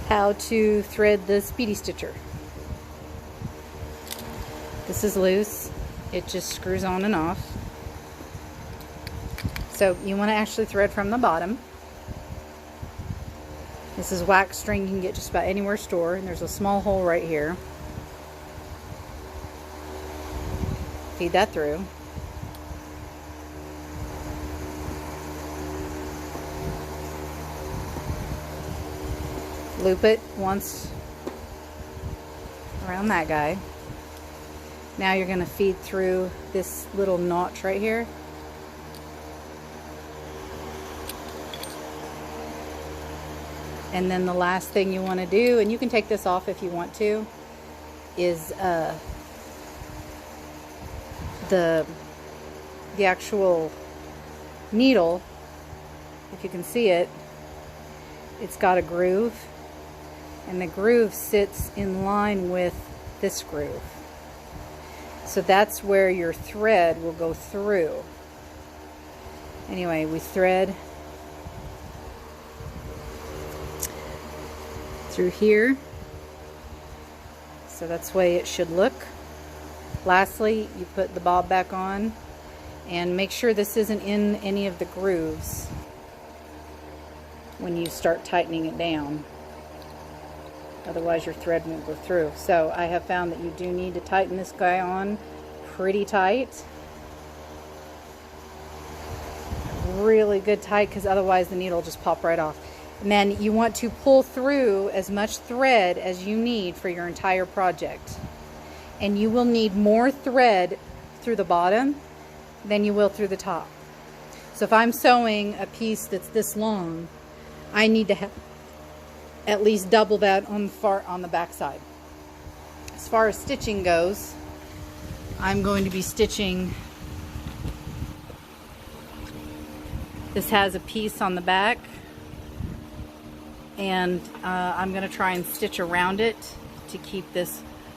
how to thread the Speedy stitcher. This is loose. It just screws on and off. So you want to actually thread from the bottom. This is wax string you can get just about anywhere store, and there's a small hole right here. Feed that through. Loop it once around that guy. Now you're going to feed through this little notch right here. And then the last thing you want to do, and you can take this off if you want to, is the actual needle. If you can see it, it's got a groove, and the groove sits in line with this groove. So that's where your thread will go through. Anyway, we thread through here. So that's the way it should look. Lastly, you put the bob back on and make sure this isn't in any of the grooves when you start tightening it down. Otherwise your thread won't go through. So I have found that you do need to tighten this guy on pretty tight. Really good tight, because otherwise the needle will just pop right off. And then you want to pull through as much thread as you need for your entire project. And you will need more thread through the bottom than you will through the top. So if I'm sewing a piece that's this long, I need to have at least double that on the back side. As far as stitching goes, I'm going to be stitching. This has a piece on the back, and I'm going to try and stitch around it to keep this